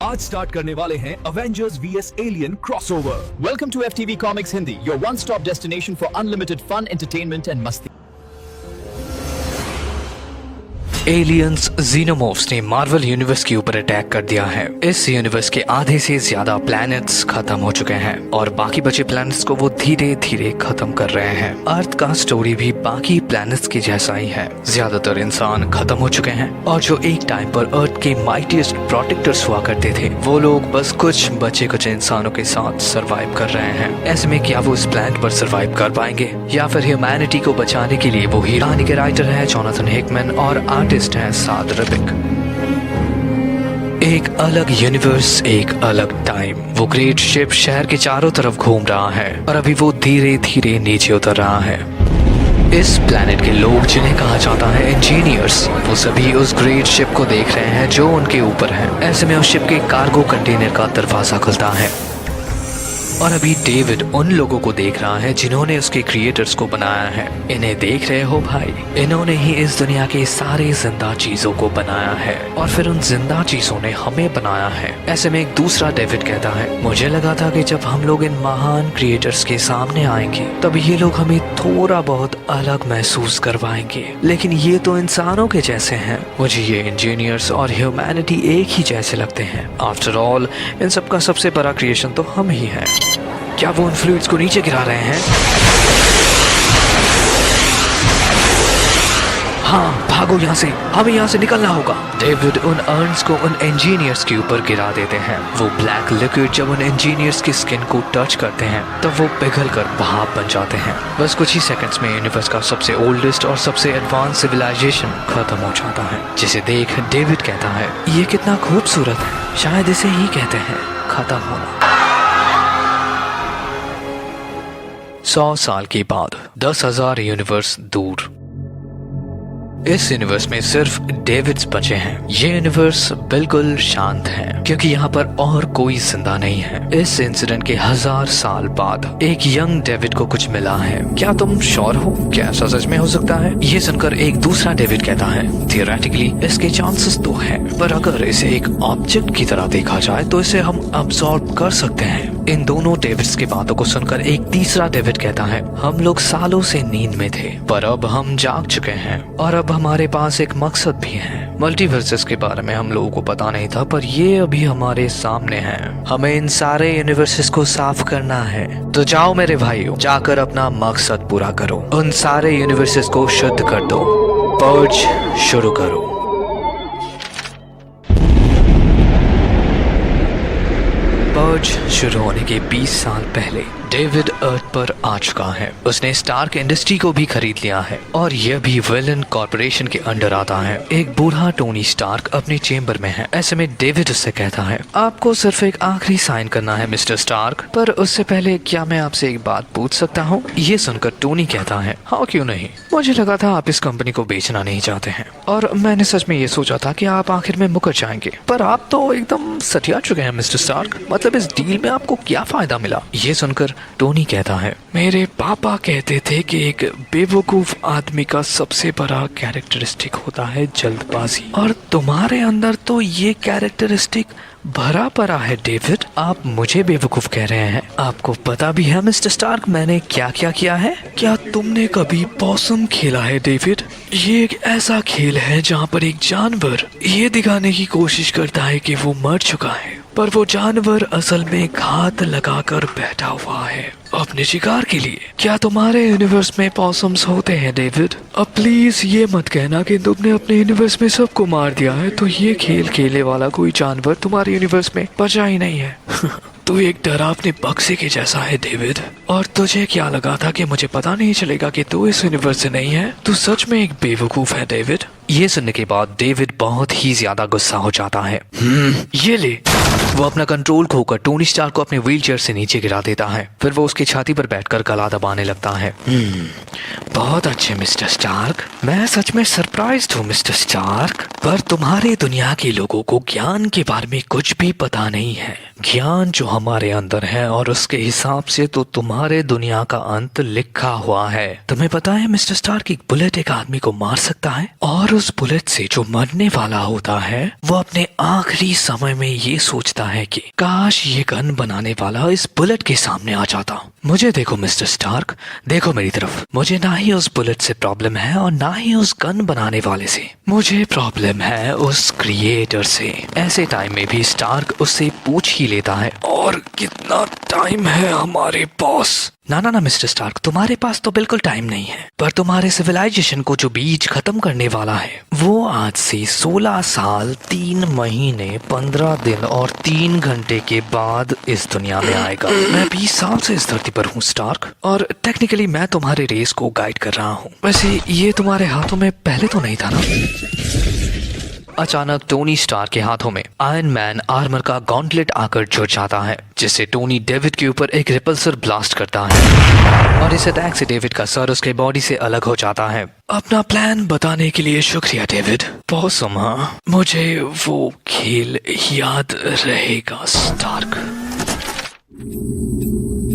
आज स्टार्ट करने वाले हैं Avengers vs alien crossover. Welcome to FTV Comics Hindi, your one-stop destination for unlimited fun, entertainment and masti. Aliens xenomorphs ने Marvel universe के ऊपर attack कर दिया है। इस यूनिवर्स के आधे से ज्यादा प्लैनेट्स खत्म हो चुके हैं और बाकी बचे प्लैनेट्स को वो धीरे धीरे खत्म कर रहे हैं। अर्थ का स्टोरी भी बाकी प्लैनेट्स की जैसा ही है। ज्यादातर इंसान खत्म हो चुके हैं और जो एक टाइम पर अर्थ के माइटीएस्ट प्रोटेक्टर्स हुआ करते थे वो लोग बस कुछ बचे कुछ इंसानों के साथ सरवाइव कर रहे हैं। ऐसे में क्या वो इस प्लैनेट पर सरवाइव कर पाएंगे या फिर ह्यूमैनिटी को बचाने के लिए वो ही कहानी के राइटर है जोनाथन हिकमैन और आर्टिस्ट है साद रबिक। एक अलग यूनिवर्स, एक अलग टाइम। वो ग्रेट शिप शहर के चारों तरफ घूम रहा है और अभी वो धीरे धीरे नीचे उतर रहा है। इस प्लैनेट के लोग जिन्हें कहा जाता है इंजीनियर्स, वो सभी उस ग्रेट शिप को देख रहे हैं जो उनके ऊपर है। ऐसे में उस शिप के कार्गो कंटेनर का दरवाजा खुलता है और अभी डेविड उन लोगों को देख रहा है जिन्होंने उसके क्रिएटर्स को बनाया है। इन्हें देख रहे हो भाई, इन्होंने ही इस दुनिया के सारे जिंदा चीजों को बनाया है और फिर उन जिंदा चीजों ने हमें बनाया है। ऐसे में एक दूसरा डेविड कहता है, मुझे लगा था कि जब हम लोग इन महान क्रिएटर्स के सामने आएंगे तब ये लोग हमें थोड़ा बहुत अलग महसूस करवाएंगे, लेकिन ये तो इंसानों के जैसे हैं। मुझे ये इंजीनियर्स और ह्यूमैनिटी एक ही जैसे लगते हैं। आफ्टर ऑल इन सबका सबसे बड़ा क्रिएशन तो हम ही हैं। क्या वो उन फ्लूइड्स को नीचे गिरा रहे हैं? हाँ, भागो यहाँ से, हमें यहाँ से निकलना होगा। डेविड उन अर्न्स को उन इंजीनियर्स के ऊपर गिरा देते हैं। वो ब्लैक लिक्विड जब उन इंजीनियर्स की स्किन को टच करते हैं तब वो पिघल कर भाप बन जाते हैं। बस कुछ ही सेकंड्स में यूनिवर्स का सबसे ओल्डेस्ट और सबसे एडवांस सिविलाइजेशन खत्म हो जाता है, जिसे देख डेविड कहता है, ये कितना खूबसूरत है, शायद इसे ही कहते हैं खत्म होना। 100 साल के बाद 10,000 यूनिवर्स दूर इस यूनिवर्स में सिर्फ डेविड्स बचे हैं। ये यूनिवर्स बिल्कुल शांत है क्योंकि यहाँ पर और कोई जिंदा नहीं है। इस इंसिडेंट के 1000 साल बाद एक यंग डेविड को कुछ मिला है। क्या तुम श्योर हो? क्या ऐसा सच में हो सकता है? ये सुनकर एक दूसरा डेविड कहता है, थियोरेटिकली इसके चांसेस तो है, पर अगर इसे एक ऑब्जेक्ट की तरह देखा जाए तो इसे हम अब्सॉर्ब कर सकते हैं। इन दोनों डेविड्स की बातों को सुनकर एक तीसरा डेविड कहता है, हम लोग सालों से नींद में थे पर अब हम जाग चुके हैं और अब हमारे पास एक मकसद भी है। मल्टीवर्सेस के बारे में हम लोगों को पता नहीं था पर ये अभी हमारे सामने है। हमें इन सारे यूनिवर्सेस को साफ करना है। तो जाओ मेरे भाइयों, जाकर अपना मकसद पूरा करो। उन सारे यूनिवर्सेस को शुद्ध कर दो। पर्ज शुरू करो। पर्ज शुरू होने के 20 साल पहले डेविड अर्थ पर आ चुका है। उसने स्टार्क इंडस्ट्री को भी खरीद लिया है और यह भी विलन कॉर्पोरेशन के अंडर आता है। एक बूढ़ा टोनी स्टार्क अपने चेम्बर में है। ऐसे में डेविड उससे कहता है, आपको सिर्फ एक आखिरी साइन करना है मिस्टर स्टार्क, पर उससे पहले क्या मैं आपसे एक बात पूछ सकता हूँ? ये सुनकर टोनी कहता है, हाँ क्यों नहीं, मुझे लगा था आप इस कंपनी को बेचना नहीं चाहते हैं और मैंने सच में ये सोचा था कि आप आखिर में मुकर जाएंगे, पर आप तो एकदम सठिया चुके हैं मिस्टर स्टार्क। मतलब इस डील में आपको क्या फायदा मिला? ये सुनकर टोनी कहता है, मेरे पापा कहते थे कि एक बेवकूफ आदमी का सबसे बड़ा कैरेक्टरिस्टिक होता है जल्दबाजी, और तुम्हारे अंदर तो ये कैरेक्टरिस्टिक भरा पड़ा है डेविड। आप मुझे बेवकूफ कह रहे हैं? आपको पता भी है मिस्टर स्टार्क मैंने क्या क्या किया है? क्या तुमने कभी पॉसम खेला है डेविड? ये एक ऐसा खेल है जहाँ पर एक जानवर ये दिखाने की कोशिश करता है कि वो मर चुका है, पर वो जानवर असल में घात लगाकर बैठा हुआ है अपने शिकार के लिए। क्या तुम्हारे यूनिवर्स में पॉसम्स होते हैं डेविड? अब प्लीज ये मत कहना कि तुमने अपने यूनिवर्स में सबको मार दिया है तो ये खेल खेलने वाला कोई जानवर तुम्हारे यूनिवर्स में बचा ही नहीं है। तू एक डरावने बक्से के जैसा है डेविड, और तुझे क्या लगा था कि मुझे पता नहीं चलेगा कि तू इस यूनिवर्स से नहीं है? तू सच में एक बेवकूफ है डेविड। ये सुनने के बाद डेविड बहुत ही ज्यादा गुस्सा हो जाता है। ये ले। वो अपना कंट्रोल खोकर टोनी स्टार्क को अपने व्हीलचेयर से नीचे गिरा देता है। फिर वो उसकी छाती पर बैठकर गला दबाने लगता है। बहुत अच्छे मिस्टर स्टार्क, मैं सच में सरप्राइज्ड हूँ मिस्टर स्टार्क, पर तुम्हारे दुनिया के लोगों को ज्ञान के बारे में कुछ भी पता नहीं है। ज्ञान जो हमारे अंदर है और उसके हिसाब से तो तुम्हारे दुनिया का अंत लिखा हुआ है। तुम्हें पता है मिस्टर स्टार्क, एक बुलेट एक आदमी को मार सकता है और उस बुलेट से जो मरने वाला होता है वो अपने आखिरी समय में ये सोचता है कि काश ये गन बनाने वाला इस बुलेट के सामने आ जाता। मुझे देखो मिस्टर स्टार्क, देखो मेरी तरफ। मुझे ना ही उस बुलेट से प्रॉब्लम है और ना ही उस गन बनाने वाले से, मुझे प्रॉब्लम है उस क्रिएटर से। ऐसे टाइम में भी स्टार्क उससे पूछ ही लेता है, और कितना टाइम है हमारे पास? ना ना ना मिस्टर स्टार्क, तुम्हारे पास तो बिल्कुल टाइम नहीं है, पर तुम्हारे सिविलाइजेशन को जो बीज खत्म करने वाला है वो आज से 16 साल 3 महीने 15 दिन और 3 घंटे के बाद इस दुनिया में आएगा। मैं 20 साल से इस धरती पर हूँ स्टार्क, और टेक्निकली मैं तुम्हारे रेस को गाइड कर रहा हूँ। वैसे ये तुम्हारे हाथों में पहले तो नहीं था ना? अचानक टोनी स्टार के हाथों में आयरन मैन आर्मर का गॉन्टलेट आकर जुड़ जाता है, जिससे टोनी डेविड के ऊपर एक रिपल्सर ब्लास्ट करता है और इस अटैक से डेविड का सर उसके बॉडी से अलग हो जाता है। अपना प्लान बताने के लिए शुक्रिया डेविड। बहुत समा मुझे वो खेल याद रहेगा स्टार्क।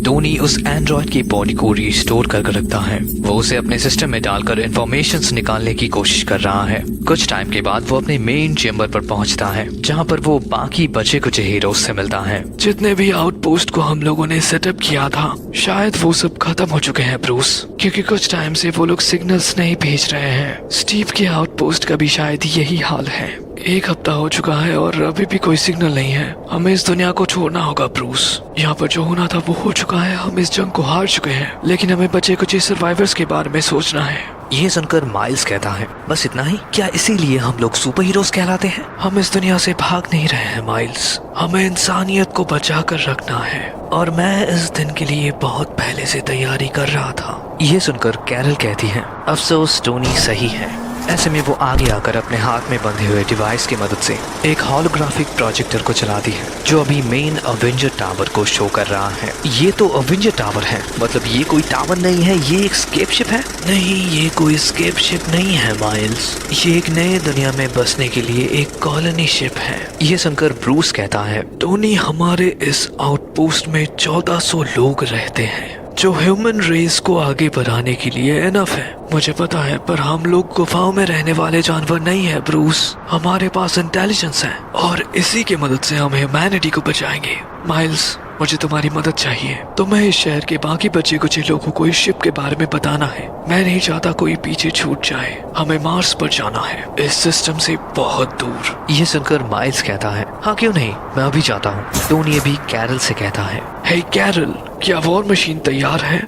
टोनी उस एंड्रॉयड की बॉडी को रिस्टोर कर रखता है। वो उसे अपने सिस्टम में डालकर इंफॉर्मेशंस निकालने की कोशिश कर रहा है। कुछ टाइम के बाद वो अपने मेन चेम्बर पर पहुंचता है, जहां पर वो बाकी बचे कुछ हीरोज से मिलता है। जितने भी आउटपोस्ट को हम लोगों ने सेटअप किया था, शायद वो सब खत्म हो चुके हैं ब्रूस, क्योंकि कुछ टाइम से वो लोग सिग्नल्स नहीं भेज रहे हैं। स्टीव के आउटपोस्ट का भी शायद यही हाल है। 1 हफ्ता हो चुका है और अभी भी कोई सिग्नल नहीं है। हमें इस दुनिया को छोड़ना होगा ब्रूस। यहाँ पर जो होना था वो हो चुका है। हम इस जंग को हार चुके हैं, लेकिन हमें बचे कुछ सर्वाइवर्स के बारे में सोचना है। ये सुनकर माइल्स कहता है, बस इतना ही? क्या इसीलिए हम लोग सुपर हीरोज कहलाते हैं? हम इस दुनिया से भाग नहीं रहे हैं माइल्स, हमें इंसानियत को बचा कर रखना है, और मैं इस दिन के लिए बहुत पहले से तैयारी कर रहा था। ये सुनकर कैरल कहती है, अफसोस टोनी सही है। ऐसे में वो आगे आकर अपने हाथ में बंधे हुए डिवाइस की मदद से एक होलोग्राफिक प्रोजेक्टर को चलाती है, जो अभी मेन अवेंजर टावर को शो कर रहा है। ये तो अवेंजर टावर है, मतलब ये कोई टावर नहीं है, ये एक स्केप शिप है। नहीं, ये कोई स्केप शिप नहीं है माइल्स, ये एक नए दुनिया में बसने के लिए एक कॉलोनी शिप है। ये सुनकर ब्रूस कहता है, टोनी हमारे इस आउटपोस्ट में 1400 लोग रहते हैं, जो ह्यूमन रेस को आगे बढ़ाने के लिए एनफ है। मुझे पता है, पर हम लोग गुफाओं में रहने वाले जानवर नहीं है ब्रूस। हमारे पास इंटेलिजेंस है और इसी की मदद से हम ह्यूमैनिटी को बचाएंगे। माइल्स, मुझे तुम्हारी मदद चाहिए। तुम्हें इस शहर के बाकी बचे कुछ लोगों को इस शिप के बारे में बताना है। मैं नहीं चाहता कोई पीछे छूट जाए। हमें मार्स पर जाना है, इस सिस्टम से बहुत दूर। ये सुनकर माइल्स कहता है, हाँ क्यों नहीं, मैं अभी जाता हूँ। टोनी अभी कैरल से कहता है, हे कैरल, क्या वॉर मशीन तैयार है?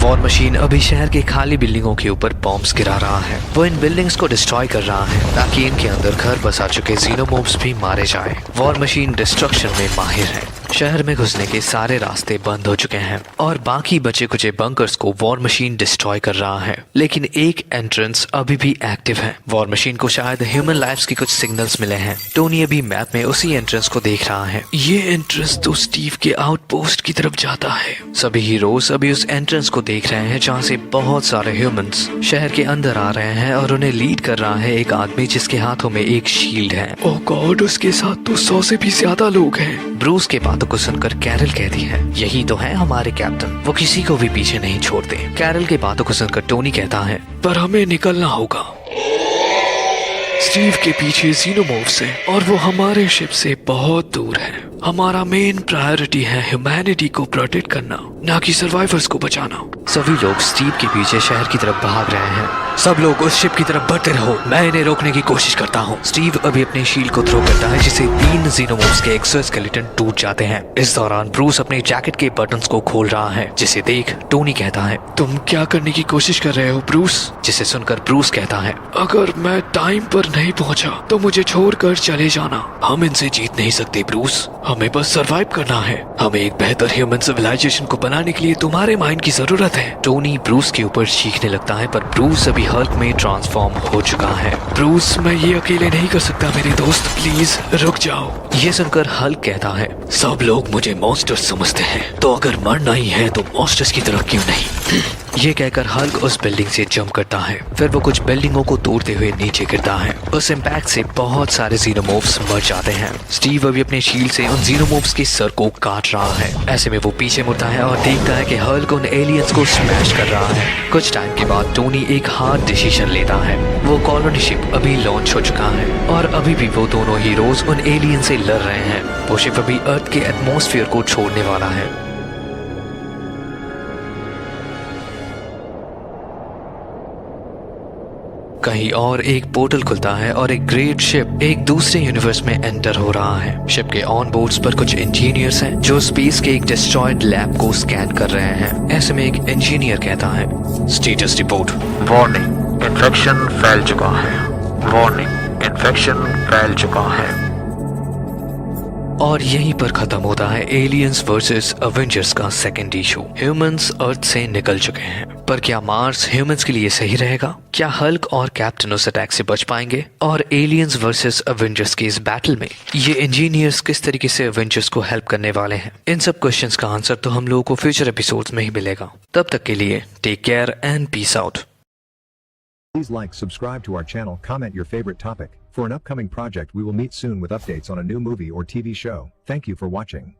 वॉर मशीन अभी शहर के खाली बिल्डिंगों के ऊपर बॉम्ब्स गिरा रहा है। वो इन बिल्डिंग्स को डिस्ट्रॉय कर रहा है ताकि इनके अंदर घर बसा चुके ज़ीनोमॉर्फ्स भी मारे जाए। वॉर मशीन डिस्ट्रक्शन में माहिर है। शहर में घुसने के सारे रास्ते बंद हो चुके हैं और बाकी बचे कुछ बंकर्स को वॉर मशीन डिस्ट्रॉय कर रहा है, लेकिन एक एंट्रेंस अभी भी एक्टिव है। वॉर मशीन को शायद ह्यूमन लाइफ्स के कुछ सिग्नल्स मिले हैं। टोनी अभी मैप में उसी एंट्रेंस को देख रहा है। ये एंट्रेंस तो स्टीव के आउटपोस्ट की तरफ जाता है। सभी हीरोज अभी उस एंट्रेंस को देख रहे हैं, जहाँ से बहुत सारे ह्यूमंस शहर के अंदर आ रहे हैं, और उन्हें लीड कर रहा है एक आदमी जिसके हाथों में एक शील्ड है। ओह गॉड, उसके साथ तो 100 से भी ज्यादा लोग हैं। ब्रूस के बातों को सुनकर कैरल कहती है, यही तो है हमारे कैप्टन, वो किसी को भी पीछे नहीं छोड़ते। कैरल के बातों को सुनकर टोनी कहता है, पर हमें निकलना होगा। स्टीव के पीछे ज़ीनोमॉर्फ्स है और वो हमारे शिप से बहुत दूर है। हमारा मेन प्रायोरिटी है ह्यूमैनिटी को प्रोटेक्ट करना, ना कि सर्वाइवर्स को बचाना। सभी लोग स्टीव के पीछे शहर की तरफ भाग रहे हैं। सब लोग उस शिप की तरफ बढ़ते रहो, मैं इन्हें रोकने की कोशिश करता हूँ। स्टीव अभी अपनी शील्ड को थ्रो करता है, जिससे 3 ज़ीनोमॉर्फ्स के एक्सोस्केलेटन टूट जाते हैं। इस दौरान ब्रूस अपने जैकेट के बटन्स को खोल रहा है, जिसे देख टोनी कहता है, तुम क्या करने की कोशिश कर रहे हो ब्रूस? जिसे सुनकर ब्रूस कहता है, अगर मैं टाइम पर नहीं पहुंचा तो मुझे छोड़कर चले जाना। हम इनसे जीत नहीं सकते ब्रूस, हमें बस सरवाइव करना है। हमें एक बेहतर ह्यूमन सिविलाइजेशन को बनाने के लिए तुम्हारे माइंड की जरूरत है। टोनी ब्रूस के ऊपर चीखने लगता है, पर ब्रूस अभी हल्क में ट्रांसफॉर्म हो चुका है। ब्रूस, मैं ये अकेले नहीं कर सकता मेरे दोस्त, प्लीज रुक जाओ। ये सुनकर हल्क कहता है, सब लोग मुझे मॉन्स्टर्स समझते हैं, तो अगर मरना ही है तो मॉन्स्टर्स की तरह क्यों नहीं? ये कहकर हल्क उस बिल्डिंग से जंप करता है। फिर वो कुछ बिल्डिंगों को तोड़ते हुए नीचे गिरता है। उस इम्पैक्ट से बहुत सारे जीनोमॉर्फ्स मर जाते हैं। स्टीव अभी अपने शील्ड से उन जीनोमॉर्फ्स के सर को काट रहा है। ऐसे में वो पीछे मुड़ता है और देखता है कि हल्क उन एलियंस को स्मैश कर रहा है। कुछ टाइम के बाद टोनी एक हार्ड डिसीजन लेता है। वो कॉलोनी शिप अभी लॉन्च हो चुका है और अभी भी वो दोनों हीरोज उन एलियन से लड़ रहे हैं। वो शिप अभी अर्थ के एटमॉस्फेयर को छोड़ने वाला है। कहीं और एक पोर्टल खुलता है और एक ग्रेट शिप एक दूसरे यूनिवर्स में एंटर हो रहा है। शिप के ऑन बोर्ड्स पर कुछ इंजीनियर्स हैं जो स्पेस के एक डिस्ट्रॉयड लैब को स्कैन कर रहे हैं। ऐसे में एक इंजीनियर कहता है, स्टेटस रिपोर्ट। वार्निंग, इन्फेक्शन फैल चुका है। वार्निंग, इन्फेक्शन फैल चुका है। और यहीं पर खत्म होता है एलियंस वर्सेस अवेंजर्स का सेकंड इशू। ह्यूमंस अर्थ से निकल चुके हैं, पर क्या मार्स ह्यूमंस के लिए सही रहेगा? क्या हल्क और कैप्टन उस अटैक से बच पाएंगे? और एलियंस वर्सेस अवेंजर्स के इस बैटल में ये इंजीनियर्स किस तरीके से अवेंजर्स को हेल्प करने वाले हैं? इन सब क्वेश्चंस का आंसर तो हम लोगों को फ्यूचर एपिसोड्स में ही मिलेगा। तब तक के लिए take care and peace out. Please like, subscribe to our channel, comment your favorite topic. For an upcoming project we will meet soon with updates on a new movie or TV show. Thank you for watching.